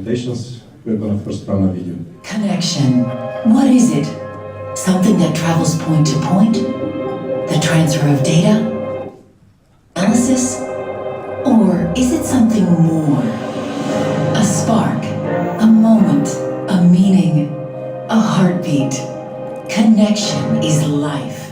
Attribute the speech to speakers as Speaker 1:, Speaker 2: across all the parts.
Speaker 1: presentations. We're going to first run a video.
Speaker 2: Connection. What is it? Something that travels point to point? The transfer of data? Analysis? Or is it something more? A spark, a moment, a meaning, a heartbeat. Connection is life.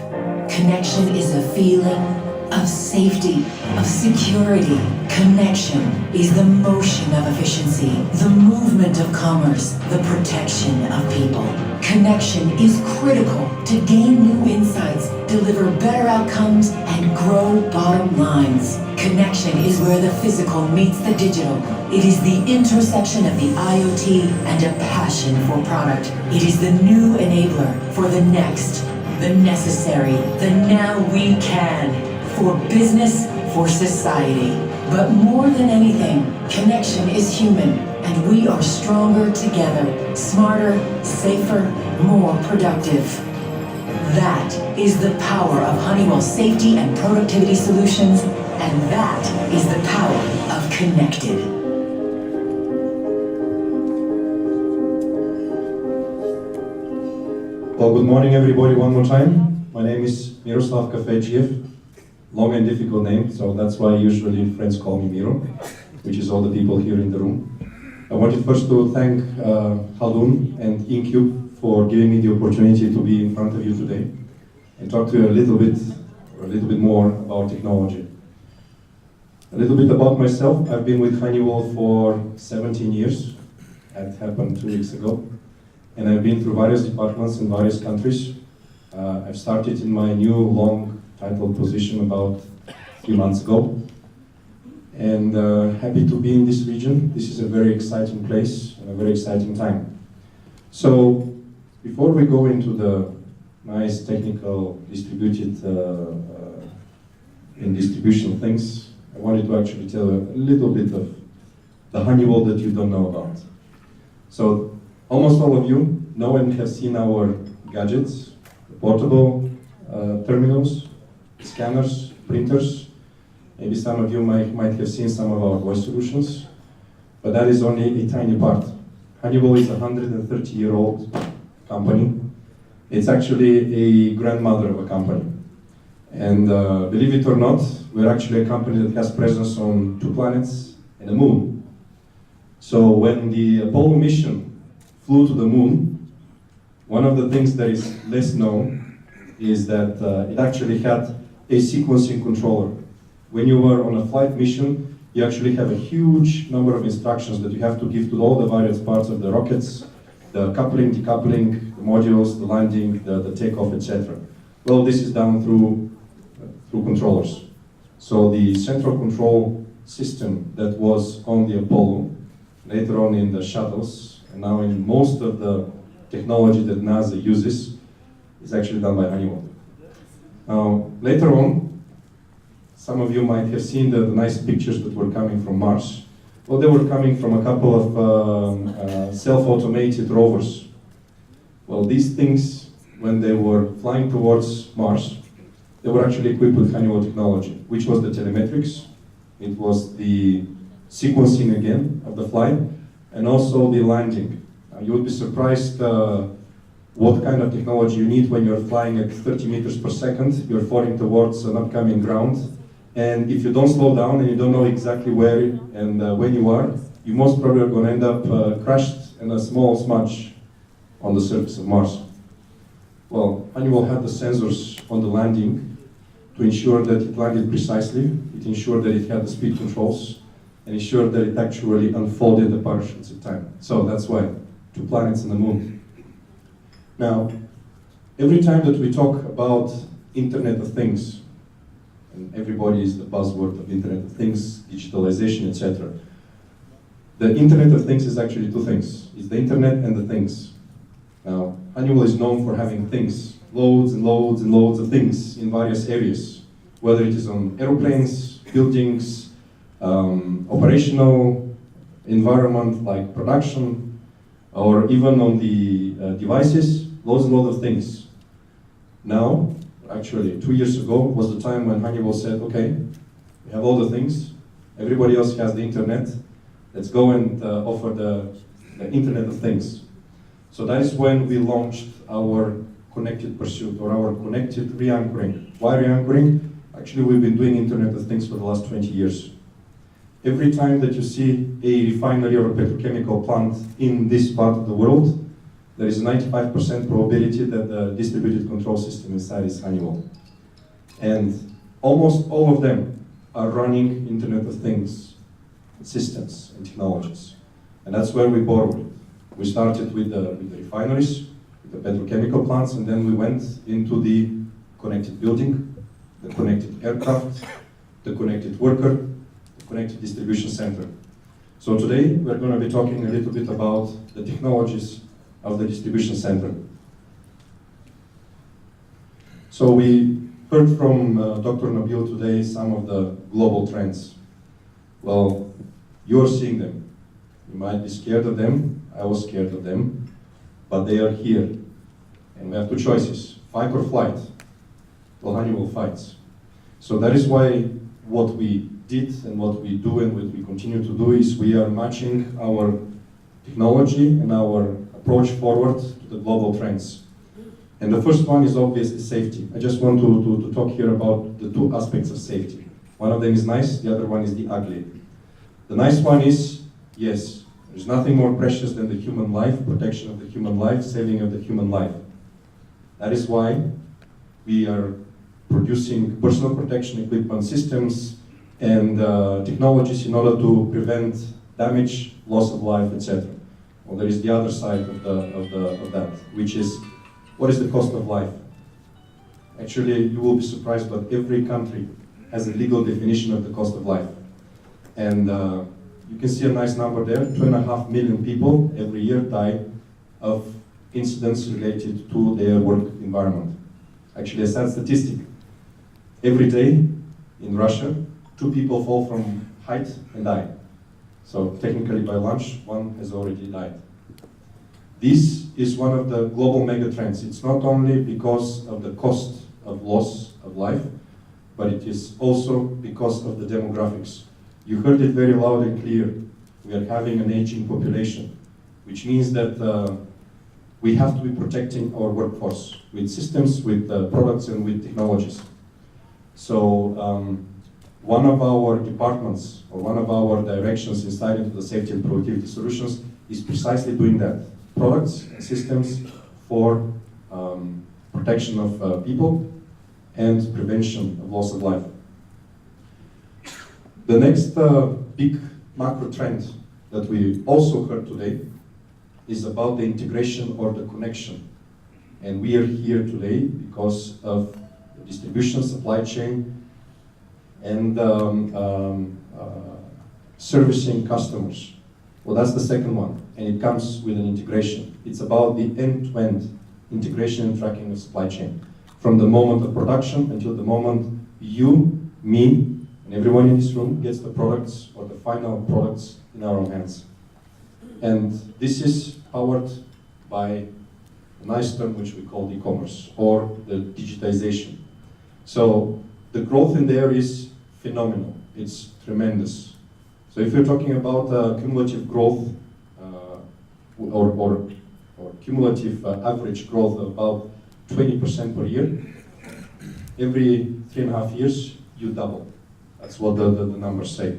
Speaker 2: Connection is a feeling of safety, of security. Connection is the motion of efficiency, the movement of commerce, the protection of people. Connection is critical to gain new insights, deliver better outcomes, and grow bottom lines. Connection is where the physical meets the digital. It is the intersection of the IoT and a passion for product. It is the new enabler for the next, the necessary, the now we can, for business, for society. But more than anything, connection is human, and we are stronger together, smarter, safer, more productive. That is the power of Honeywell safety and productivity solutions, and that is the power of connected.
Speaker 1: Well, good morning everybody one more time. My name is MiroslavKafedzhiev. Long and difficult name, so that's why usually friends call me Miro, which is all the people here in the room. I wanted first to thank Haldun and Incube for giving me the opportunity to be in front of you today and talk to you a little bit more about technology. A little bit about myself. I've been with Honeywell for 17 years. That happened 2 weeks ago. And I've been through various departments in various countries. I've started in my new long title position about a few months ago. And happy to be in this region. This is a very exciting place and a very exciting time. So before we go into the nice technical distributed in distribution things, I wanted to actually tell you a little bit of the Honeywell that you don't know about. So almost all of you know and have seen our gadgets, the portable terminals, scanners, printers. Maybe some of you might have seen some of our voice solutions, but that is only a tiny part. Honeywell is a 130-year-old company. It's actually a grandmother of a company. And believe it or not, we're actually a company that has presence on 2 planets and a moon. So when the Apollo mission flew to the moon, one of the things that is less known is that it actually had a sequencing controller. When you were on a flight mission, you actually have a huge number of instructions that you have to give to all the various parts of the rockets, the coupling, decoupling, the modules, the landing, the takeoff, etc. Well, this is done through controllers. So the central control system that was on the Apollo, later on in the shuttles, and now in most of the technology that NASA uses, is actually done by Honeywell. Now, later on, some of you might have seen the nice pictures that were coming from Mars. Well, they were coming from a couple of self-automated rovers. Well, these things, when they were flying towards Mars, they were actually equipped with Honeywell technology, which was the telemetrics, it was the sequencing again of the flight, and also the landing. You would be surprised what kind of technology you need when you're flying at 30 meters per second, you're falling towards an upcoming ground, and if you don't slow down and you don't know exactly where and when you are, you most probably are going to end up crashed in a small smudge on the surface of Mars. Well, Honeywell had the sensors on the landing to ensure that it landed precisely, it ensured that it had the speed controls, and ensured that it actually unfolded the parachutes in time. So that's why, 2 planets and the moon. Now, every time that we talk about Internet of Things, and everybody is the buzzword of Internet of Things, digitalization, etc. The Internet of Things is actually 2 things. It's the Internet and the things. Now, Honeywell is known for having things, loads and loads and loads of things in various areas, whether it is on airplanes, buildings, operational environment like production, or even on the devices, loads and loads of things. Now, actually 2 years ago was the time when Honeywell said, okay, we have all the things, everybody else has the internet, let's go and offer the the Internet of Things. So that is when we launched our connected pursuit, or our connected re-anchoring. Why re-anchoring? Actually, we've been doing Internet of Things for the last 20 years. Every time that you see a refinery or a petrochemical plant in this part of the world, there is a 95% probability that the distributed control system inside is Honeywell. And almost all of them are running Internet of Things systems and technologies. And that's where we borrowed it. We started with the refineries, with the petrochemical plants, and then we went into the connected building, the connected aircraft, the connected worker, the connected distribution center. So today we're going to be talking a little bit about the technologies of the distribution center. So we heard from Dr. Nabil today some of the global trends. Well, you're seeing them. You might be scared of them. I was scared of them, but they are here. And we have two choices, fight or flight. Well, Honeywell fights. So that is why what we did and what we do and what we continue to do is we are matching our technology and our approach forward to the global trends. And the first one is obviously safety. I just want to talk here about the two aspects of safety. One of them is nice, the other one is the ugly. The nice one is, yes, there's nothing more precious than the human life, protection of the human life, saving of the human life. That is why we are producing personal protection equipment systems and technologies in order to prevent damage, loss of life, etc. Well, there is the other side of that, which is, what is the cost of life? Actually, you will be surprised, but every country has a legal definition of the cost of life. And you can see a nice number there, 2.5 million people every year die of incidents related to their work environment. Actually, a sad statistic. Every day in Russia, 2 people fall from height and die. So technically by lunch, 1 has already died. This is one of the global mega trends. It's not only because of the cost of loss of life, but it is also because of the demographics. You heard it very loud and clear. We are having an aging population, which means that we have to be protecting our workforce with systems, with products, and with technologies. So one of our departments, or one of our directions inside into the safety and productivity solutions is precisely doing that. Products and systems for protection of people and prevention of loss of life. The next big macro trend that we also heard today is about the integration or the connection. And we are here today because of the distribution supply chain and servicing customers. Well, that's the second one, and it comes with an integration. It's about the end-to-end integration and tracking of supply chain. From the moment of production until the moment you, me, and everyone in this room gets the products or the final products in our own hands. And this is powered by a nice term which we call e-commerce, or the digitization. So the growth in there is phenomenal. It's tremendous. So if you're talking about cumulative growth or cumulative average growth of about 20% per year, every 3.5 years you double. That's what the numbers say.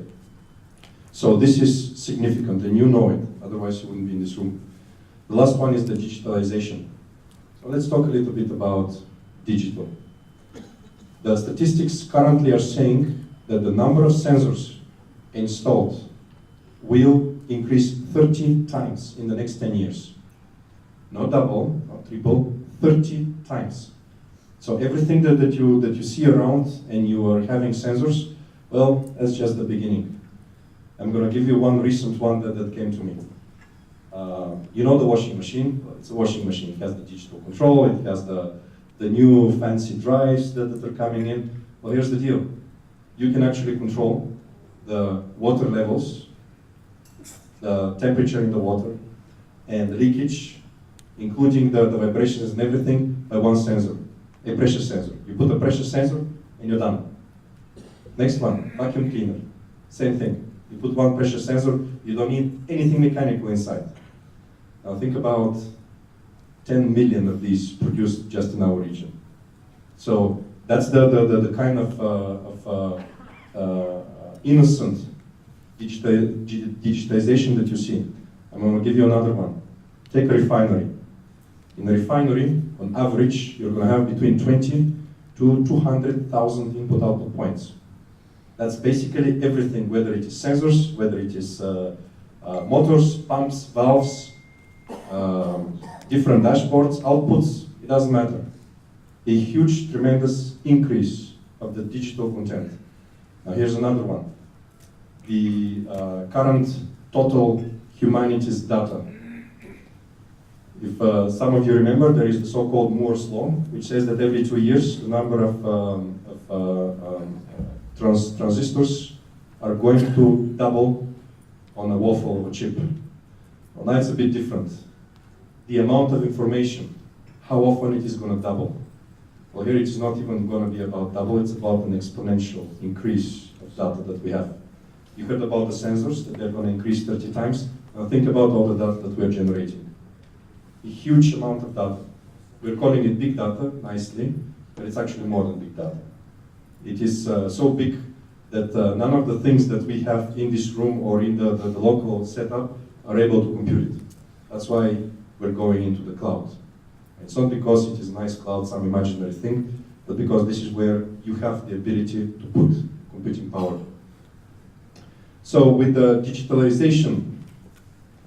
Speaker 1: So this is significant, and you know it, otherwise you wouldn't be in this room. The last one is the digitalization. So let's talk a little bit about digital. The statistics currently are saying that the number of sensors installed will increase 30 times in the next 10 years. Not double, not triple, 30 times. So everything that you see around and you are having sensors, well, that's just the beginning. I'm going to give you one recent one that came to me. You know the washing machine? Well, it's a washing machine. It has the digital control, it has the new fancy drives that are coming in. Well, here's the deal. You can actually control the water levels, the temperature in the water, and the leakage, including the vibrations and everything, by one sensor, a pressure sensor. You put a pressure sensor and you're done. Next one, vacuum cleaner. Same thing. You put one pressure sensor, you don't need anything mechanical inside. Now think about 10 million of these produced just in our region. So that's the kind of innocent digitization that you see. I'm going to give you another one. Take a refinery. In a refinery, on average, you're going to have between 20 to 200,000 input-output points. That's basically everything, whether it is sensors, whether it is motors, pumps, valves, different dashboards, outputs, it doesn't matter. A huge, tremendous increase of the digital content. Now here's another one. The current total humanity's data. If some of you remember, there is the so-called Moore's law, which says that every 2 years, the number of transistors are going to double on a waffle of a chip. Well, now it's a bit different. The amount of information, how often it is going to double. Well, here it is not even going to be about double, it's about an exponential increase of data that we have. You heard about the sensors, that they're going to increase 30 times. Now think about all the data that we're generating. A huge amount of data. We're calling it big data, nicely, but it's actually more than big data. It is so big that none of the things that we have in this room or in the local setup are able to compute it. That's why we're going into the cloud. It's not because it is a nice cloud, some imaginary thing, but because this is where you have the ability to put computing power. So with the digitalization,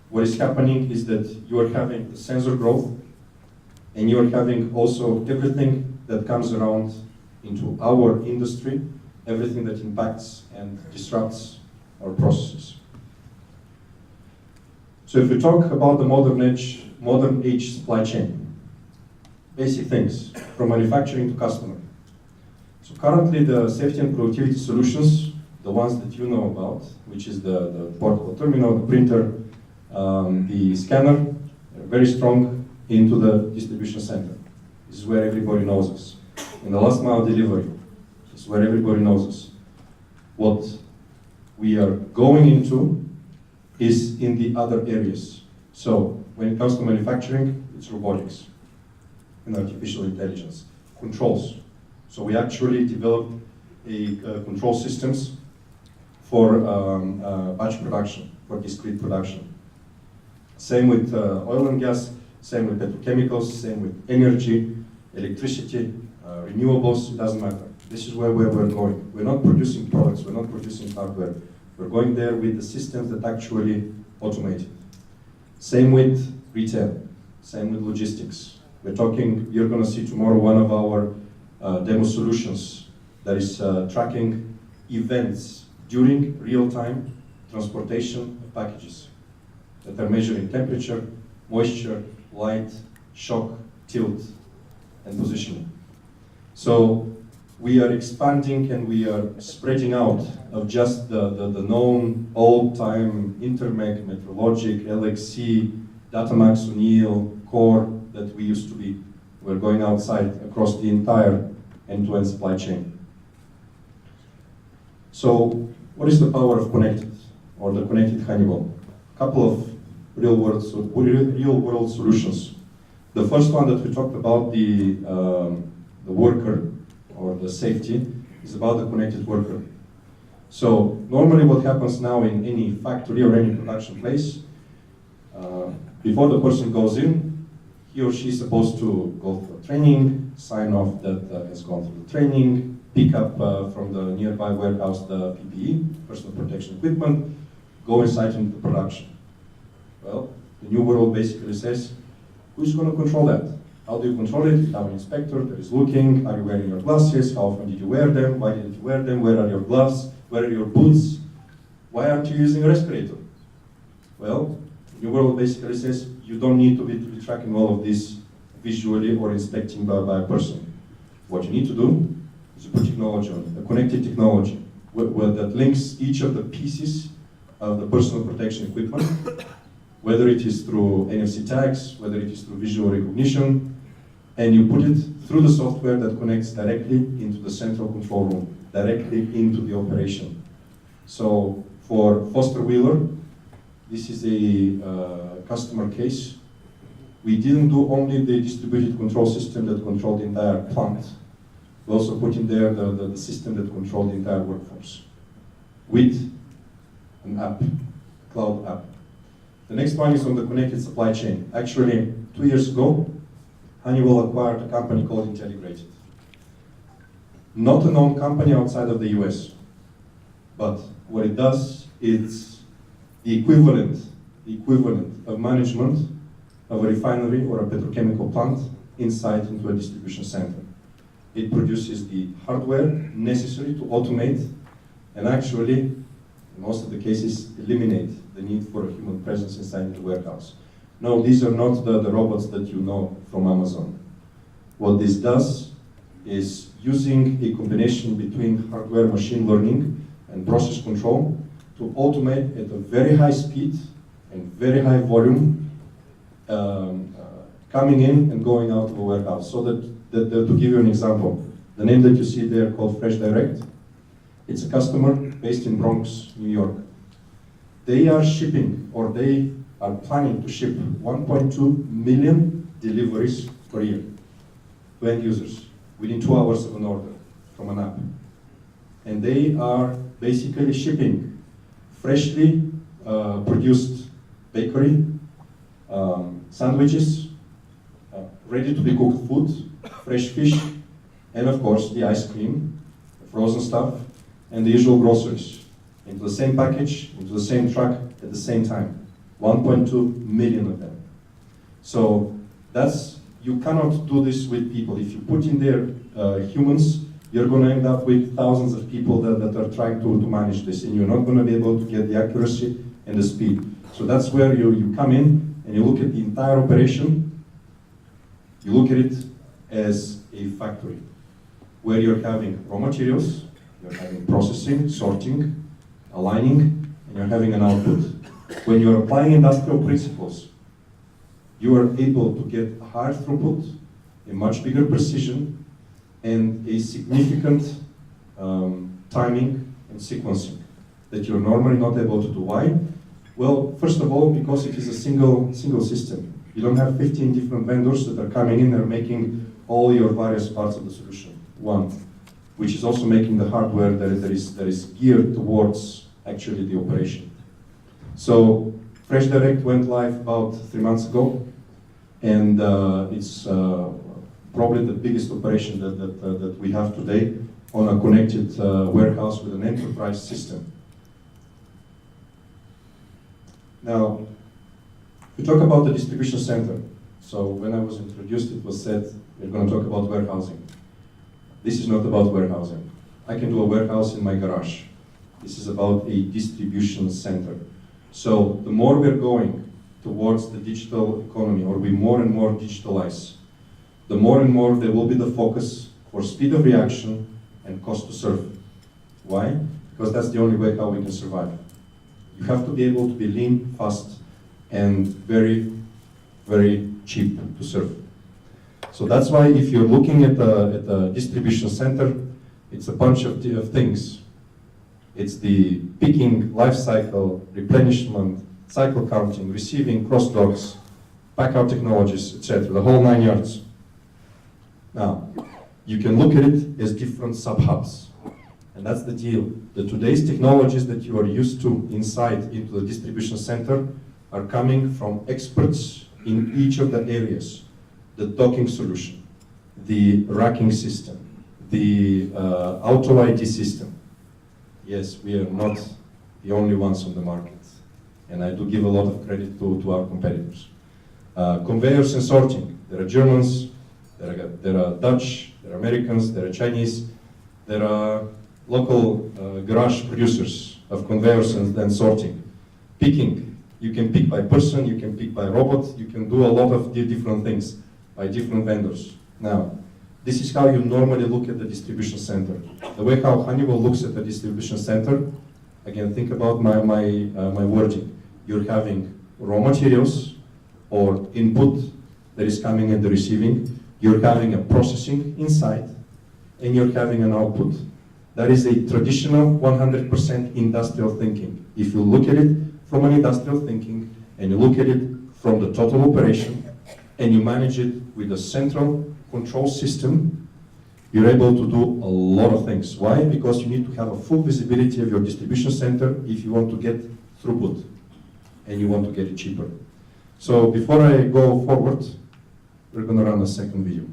Speaker 1: what is happening is that you are having the sensor growth, and you are having also everything that comes around into our industry, everything that impacts and disrupts our processes. So if we talk about the modern age supply chain, basic things from manufacturing to customer. So currently the safety and productivity solutions, the ones that you know about, which is the portable terminal, the printer, the scanner, are very strong into the distribution center. This is where everybody knows us. In the last mile delivery, this is where everybody knows us. What we are going into is in the other areas. So when it comes to manufacturing, it's robotics and artificial intelligence. Controls. So we actually developed control systems for batch production, for discrete production. Same with oil and gas, same with petrochemicals, same with energy, electricity, renewables, it doesn't matter. This is where we're going. We're not producing products, we're not producing hardware. We're going there with the systems that actually automate it. Same with retail, same with logistics. We're talking, you're going to see tomorrow one of our demo solutions that is tracking events during real-time transportation of packages that are measuring temperature, moisture, light, shock, tilt, and positioning. So we are expanding and we are spreading out of just the known old-time Intermec, Metrologic, LXC, Datamax, O'Neill, Core that we used to be. We're going outside across the entire end-to-end supply chain. So what is the power of connected, or the connected Honeywell? A couple of real-world solutions. The first one that we talked about, the worker or the safety, is about the connected worker. So normally what happens now in any factory or any production place, before the person goes in, he or she is supposed to go through training, sign off that has gone through the training, pick up from the nearby warehouse the PPE, personal protection equipment, go inside into the production. Well, the new world basically says, who's going to control that? How do you control it? You have an inspector that is looking, are you wearing your glasses? How often did you wear them? Why didn't you wear them? Where are your gloves? Where are your boots? Why aren't you using a respirator? Well, the new world basically says, you don't need to be tracking all of this visually or inspecting by a person. What you need to do is put technology on it, a connected technology, that links each of the pieces of the personal protection equipment, whether it is through NFC tags, whether it is through visual recognition, and you put it through the software that connects directly into the central control room, directly into the operation. So for Foster Wheeler, this is a customer case we didn't do only the distributed control system that controlled the entire plant. We also put in there the system that controlled the entire workforce with an app, cloud app. The next one is on the connected supply chain. Actually, 2 years ago, Honeywell acquired a company called Intelligrated. Not a known company outside of the US, but what it does, it's the equivalent of management of a refinery or a petrochemical plant inside into a distribution center. It produces the hardware necessary to automate and actually, in most of the cases, eliminate the need for a human presence inside the warehouse. No, these are not the robots that you know from Amazon. What this does is using a combination between hardware, machine learning, and process control to automate at a very high speed and very high volume coming in and going out of a warehouse. So that to give you an example, the name that you see there called Fresh Direct, it's a customer based in Bronx, New York. They are shipping, or they are planning to ship 1.2 million deliveries per year to end users within 2 hours of an order from an app. And they are basically shipping freshly produced bakery, sandwiches, ready to be cooked food, fresh fish, and of course the ice cream, the frozen stuff, and the usual groceries into the same package, into the same truck at the same time. 1.2 million of them. So you cannot do this with people. If you put in there humans, you're going to end up with thousands of people that are trying to manage this, and you're not going to be able to get the accuracy and the speed. So that's where you come in and you look at the entire operation. You look at it as a factory where you're having raw materials, you're having processing, sorting, aligning, and you're having an output. When you're applying industrial principles, you are able to get a higher throughput, a much bigger precision, and a significant timing and sequencing that you're normally not able to do. Why? Well, first of all, because it is a single system. You don't have 15 different vendors that are coming in and making all your various parts of the solution. One, which is also making the hardware that is geared towards actually the operation. So Fresh Direct went live about 3 months ago, and it's probably the biggest operation that we have today on a connected warehouse with an enterprise system. Now, we talk about the distribution center. So when I was introduced, it was said, we're going to talk about warehousing. This is not about warehousing. I can do a warehouse in my garage. This is about a distribution center. So the more we're going towards the digital economy, or we more and more digitalize, the more and more there will be the focus for speed of reaction and cost to serve. Why? Because that's the only way how we can survive. You have to be able to be lean, fast, and very, very cheap to serve. So that's why if you're looking at a distribution center, it's a bunch of things. It's the picking, life cycle, replenishment, cycle counting, receiving, cross-docks, pack-out technologies, etc., the whole 9 yards. Now, you can look at it as different sub-hubs. And that's the deal. The today's technologies that you are used to inside into the distribution center are coming from experts in each of the areas. The docking solution, the racking system, the auto ID system. Yes, we are not the only ones on the market. And I do give a lot of credit to our competitors. Conveyors and sorting. There are Germans, there are Dutch, there are Americans, there are Chinese, there are local garage producers of conveyors and sorting. Picking, you can pick by person, you can pick by robot, you can do a lot of different things by different vendors. Now, this is how you normally look at the distribution center. The way how Honeywell looks at the distribution center, again, think about my wording. You're having raw materials or input that is coming in the receiving, you're having a processing inside, and you're having an output. That is a traditional 100% industrial thinking. If you look at it from an industrial thinking, and you look at it from the total operation, and you manage it with a central control system, you're able to do a lot of things. Why? Because you need to have a full visibility of your distribution center if you want to get throughput and you want to get it cheaper. So before I go forward, we're going to run a second video.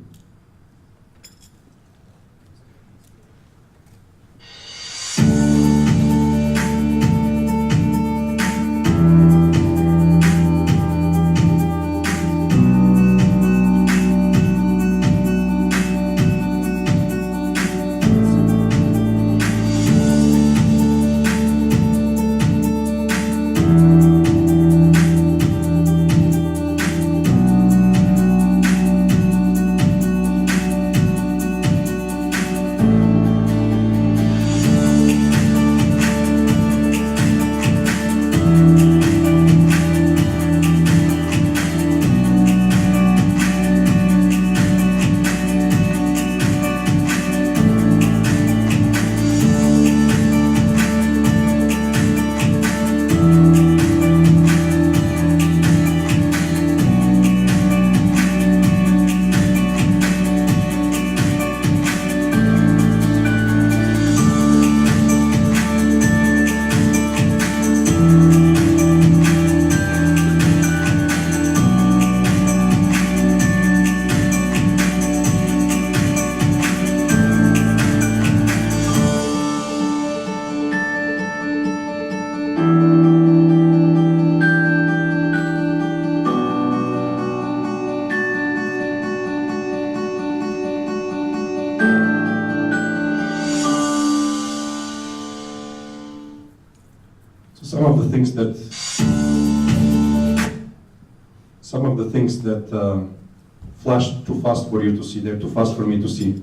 Speaker 1: Some of the things that flashed too fast for you to see, they're too fast for me to see.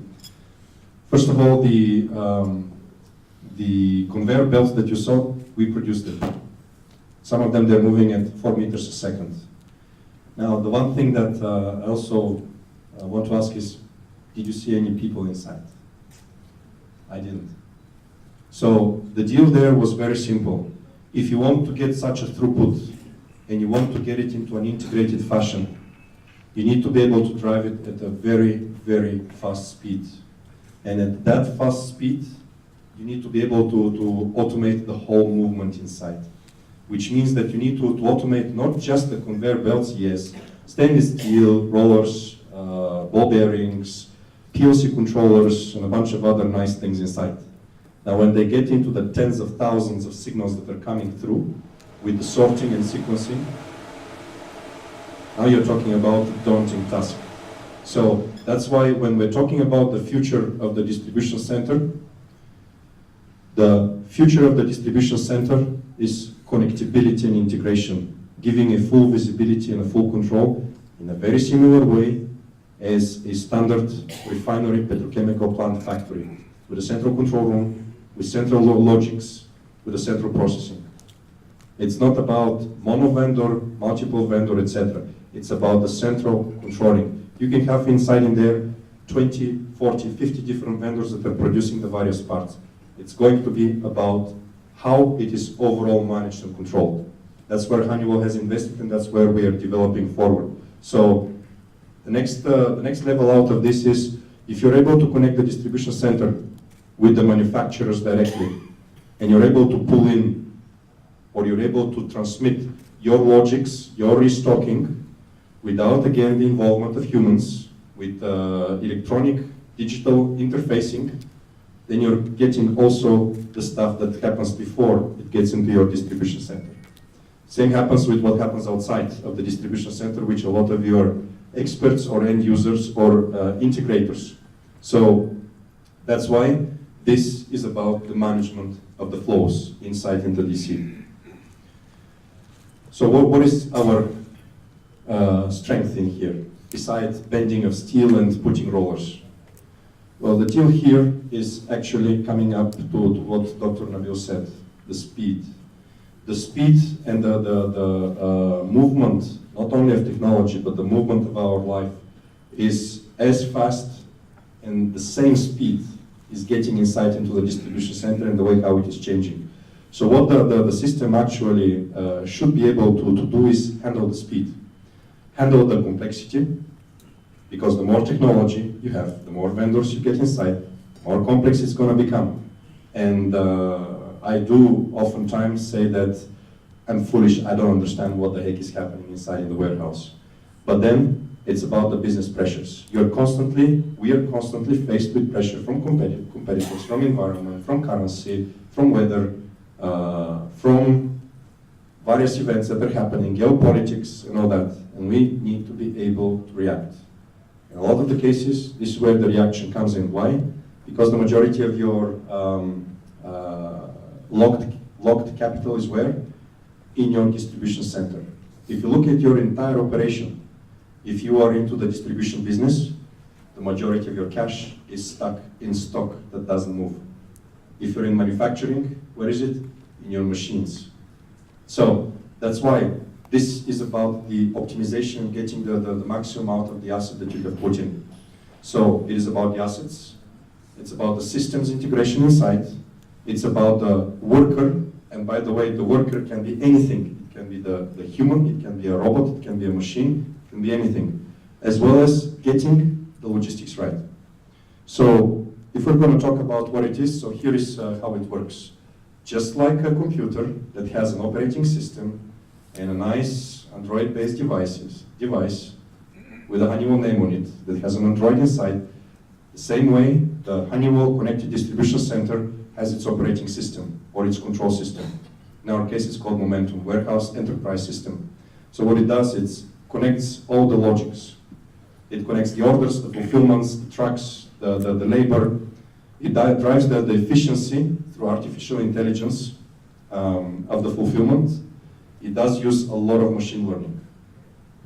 Speaker 1: First of all, the conveyor belts that you saw, we produced them. Some of them, they're moving at 4 meters a second. Now, the one thing that I also want to ask is, did you see any people inside? I didn't. So the deal there was very simple. If you want to get such a throughput and you want to get it into an integrated fashion, you need to be able to drive it at a very, very fast speed. And at that fast speed, you need to be able to automate the whole movement inside. Which means that you need to automate not just the conveyor belts, yes, stainless steel, rollers, ball bearings, PLC controllers, and a bunch of other nice things inside. Now, when they get into the tens of thousands of signals that are coming through with the sorting and sequencing, now you're talking about a daunting task. So that's why when we're talking about the future of the distribution center, the future of the distribution center is connectivity and integration, giving a full visibility and a full control in a very similar way as a standard refinery petrochemical plant factory, with a central control room, with central logics, with a central processing. It's not about mono vendor, multiple vendor, etc. It's about the central controlling. You can have inside in there 20, 40, 50 different vendors that are producing the various parts. It's going to be about how it is overall managed and controlled. That's where Honeywell has invested, and that's where we are developing forward. So the next level out of this is, if you're able to connect the distribution center with the manufacturers directly, and you're able to pull in, or you're able to transmit your logics, your restocking, without, again, the involvement of humans, with electronic, digital interfacing, then you're getting also the stuff that happens before it gets into your distribution center. Same happens with what happens outside of the distribution center, which a lot of you are experts or end users or integrators. So that's why this is about the management of the flows inside into DC. So what is our strength in here, besides bending of steel and putting rollers? Well, the deal here is actually coming up to what Dr. Nabil said, the speed. The speed and the movement, not only of technology, but the movement of our life is as fast and the same speed is getting inside into the distribution center and the way how it is changing. So what the system actually should be able to do is handle the speed. handle the complexity, because the more technology you have, the more vendors you get inside, the more complex it's going to become. And I do oftentimes say that I'm foolish, I don't understand what the heck is happening inside in the warehouse. But then it's about the business pressures. We are constantly faced with pressure from competitors, from environment, from currency, from weather, from various events that are happening, geopolitics and all that. And we need to be able to react. In a lot of the cases, this is where the reaction comes in. Why? Because the majority of your locked capital is where? In your distribution center. If you look at your entire operation, if you are into the distribution business, the majority of your cash is stuck in stock that doesn't move. If you're in manufacturing, where is it? In your machines. So that's why this is about the optimization, getting the maximum out of the asset that you have put in. So it is about the assets, it's about the systems integration inside, it's about the worker, and by the way, the worker can be anything. It can be the human, it can be a robot, it can be a machine, it can be anything, as well as getting the logistics right. So if we're going to talk about what it is, so here is how it works. Just like a computer that has an operating system and a nice Android-based device with a Honeywell name on it that has an Android inside, the same way the Honeywell Connected Distribution Center has its operating system or its control system. In our case, it's called Momentum, Warehouse Enterprise System. So what it does, it connects all the logics. It connects the orders, the fulfillments, the trucks, the labor. It drives the efficiency through artificial intelligence of the fulfillment. It does use a lot of machine learning.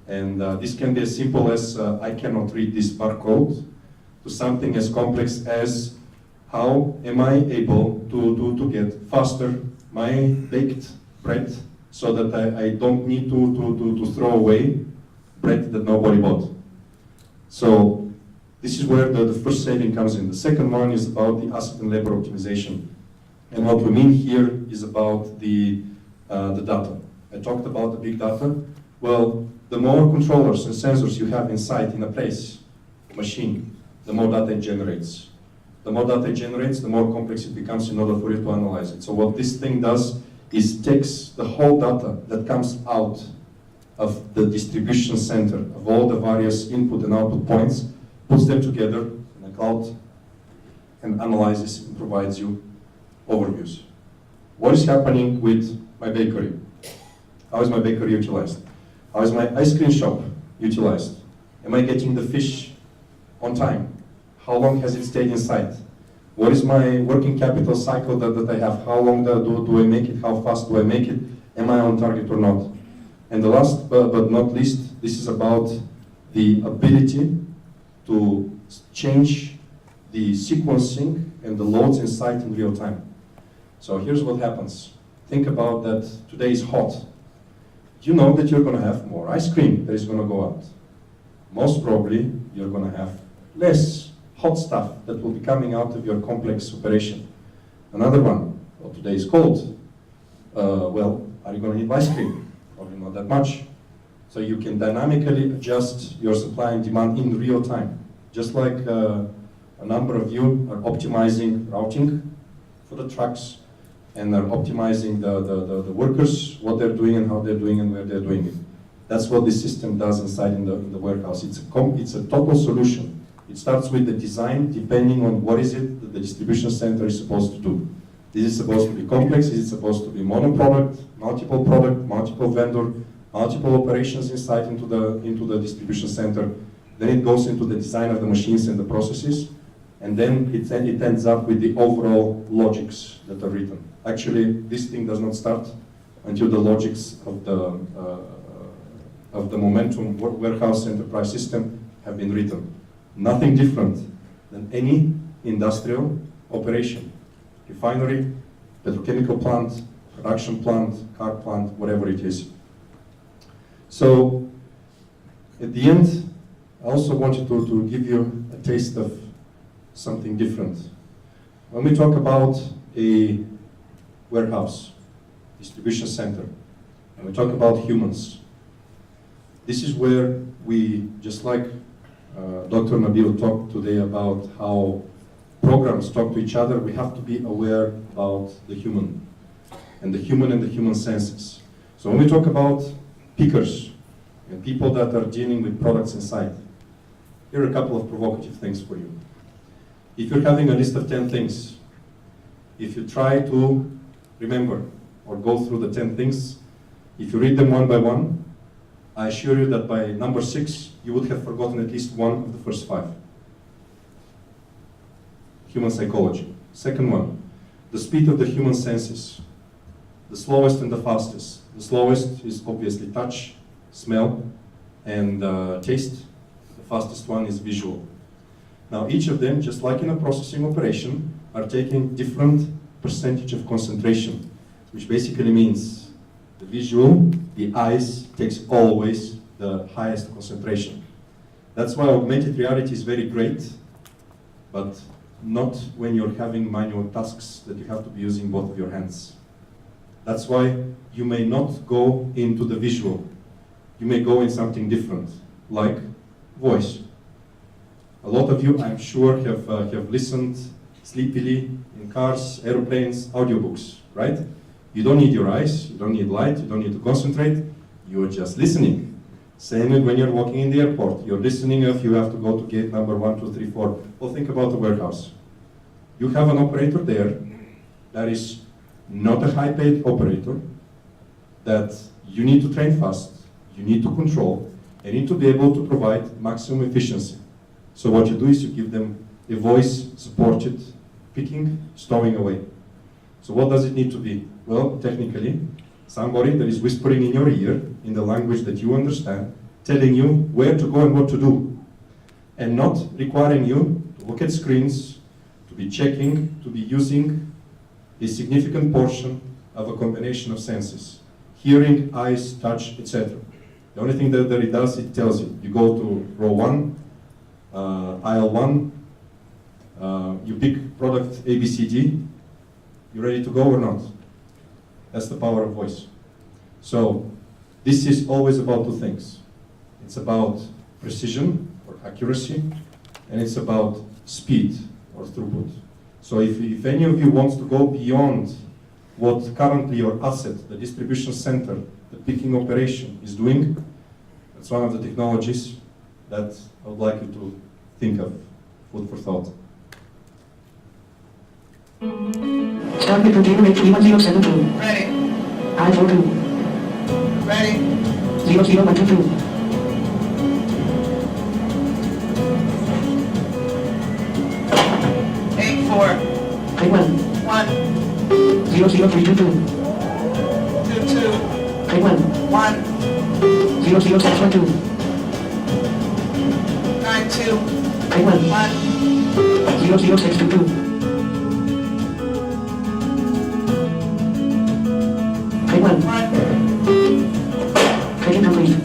Speaker 1: And this can be as simple as I cannot read this barcode, to something as complex as how am I able to get faster my baked bread so that I don't need to throw away bread that nobody bought. So this is where the first saving comes in. The second one is about the asset and labor optimization. And what we mean here is about the data. I talked about the big data. Well, the more controllers and sensors you have inside in a place, machine, the more data it generates. The more data it generates, the more complex it becomes in order for you to analyze it. So what this thing does is takes the whole data that comes out of the distribution center, of all the various input and output points, puts them together in a cloud, and analyzes and provides you overviews. What is happening with my bakery? How is my bakery utilized? How is my ice cream shop utilized? Am I getting the fish on time? How long has it stayed inside? What is my working capital cycle that I have? How long do I make it? How fast do I make it? Am I on target or not? And the last but not least, this is about the ability to change the sequencing and the loads inside in real time. So here's what happens. Think about that today is hot. You know that you're going to have more ice cream that is going to go out. Most probably, you're going to have less hot stuff that will be coming out of your complex operation. Another one, well, today is cold. Well, are you going to need ice cream? Probably not that much. So you can dynamically adjust your supply and demand in real time. Just like a number of you are optimizing routing for the trucks and are optimizing the workers, what they're doing and how they're doing and where they're doing it. That's what this system does inside in the warehouse. It's a total solution. It starts with the design depending on what is it that the distribution center is supposed to do. Is it supposed to be complex? Is it supposed to be mono-product, multiple vendor, multiple operations inside into the distribution center? Then it goes into the design of the machines and the processes, and then it ends up with the overall logics that are written. Actually, this thing does not start until the logics of the Momentum Warehouse Enterprise System have been written. Nothing different than any industrial operation. Refinery, petrochemical plant, production plant, car plant, whatever it is. So, at the end, I also wanted to give you a taste of something different. When we talk about a warehouse, distribution center, and we talk about humans, This is where we, just like Dr. Nabil talked today about how programs talk to each other, we have to be aware about the human and the human senses. So when we talk about pickers and people that are dealing with products inside, here are a couple of provocative things for you. If you're having a list of 10 things, if you try to remember or go through the 10 things, if you read them one by one, I assure you that by number 6, you would have forgotten at least one of the first 5. Human psychology. Second one, the speed of the human senses. The slowest and the fastest. The slowest is obviously touch, smell, and taste. The fastest one is visual. Now each of them, just like in a processing operation, are taking different percentage of concentration, which basically means the visual, the eyes, takes always the highest concentration. That's why augmented reality is very great, but not when you're having manual tasks that you have to be using both of your hands. That's why you may not go into the visual. You may go in something different, like voice. A lot of you, I'm sure, have listened sleepily in cars, airplanes, audiobooks, right? You don't need your eyes, you don't need light, you don't need to concentrate, you're just listening. Same with when you're walking in the airport. You're listening if you have to go to gate number 1, 2, 3, 4. Well, think about the warehouse. You have an operator there that is not a high-paid operator, that you need to train fast, you need to control, and you need to be able to provide maximum efficiency. So what you do is you give them a voice-supported picking, stowing away. So what does it need to be? Well, technically, somebody that is whispering in your ear, in the language that you understand, telling you where to go and what to do, and not requiring you to look at screens, to be checking, to be using a significant portion of a combination of senses. Hearing, eyes, touch, etc. The only thing that it does, it tells you. You go to row 1, aisle 1, you pick product ABCD, you ready to go or not? That's the power of voice. So this is always about 2 things. It's about precision or accuracy, and it's about speed or throughput. So if any of you wants to go beyond what currently your asset, the distribution center, the picking operation is doing, that's one of the technologies that I would like you to think of, food for thought.
Speaker 3: Start with container 31072.
Speaker 4: Ready.
Speaker 3: I42.
Speaker 4: Ready.
Speaker 3: 00122.
Speaker 4: Eight, 4,
Speaker 3: Take 1.
Speaker 4: 1,
Speaker 3: 00322.
Speaker 4: 2, 2,
Speaker 3: Take 1.
Speaker 4: 1,
Speaker 3: 00612.
Speaker 4: 9, 2,
Speaker 3: Take 1.
Speaker 4: 1,
Speaker 3: 00622. Take 1.
Speaker 4: 1.
Speaker 3: Taking complete.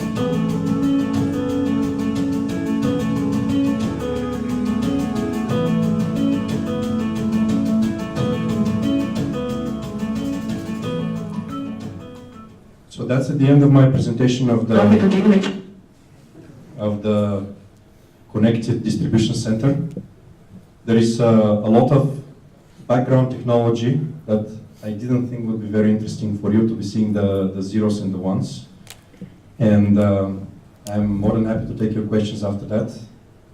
Speaker 1: So that's at the end of my presentation of
Speaker 3: Start with
Speaker 1: the
Speaker 3: container 8.
Speaker 1: connected distribution center. There is a lot of background technology that I didn't think would be very interesting for you to be seeing the zeros and the ones. And I'm more than happy to take your questions after that.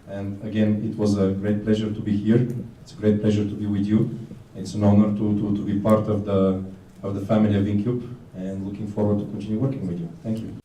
Speaker 1: And again, it was a great pleasure to be here. It's a great pleasure to be with you. It's an honor to be part of the family of Incube, and looking forward to continue working with you. Thank you.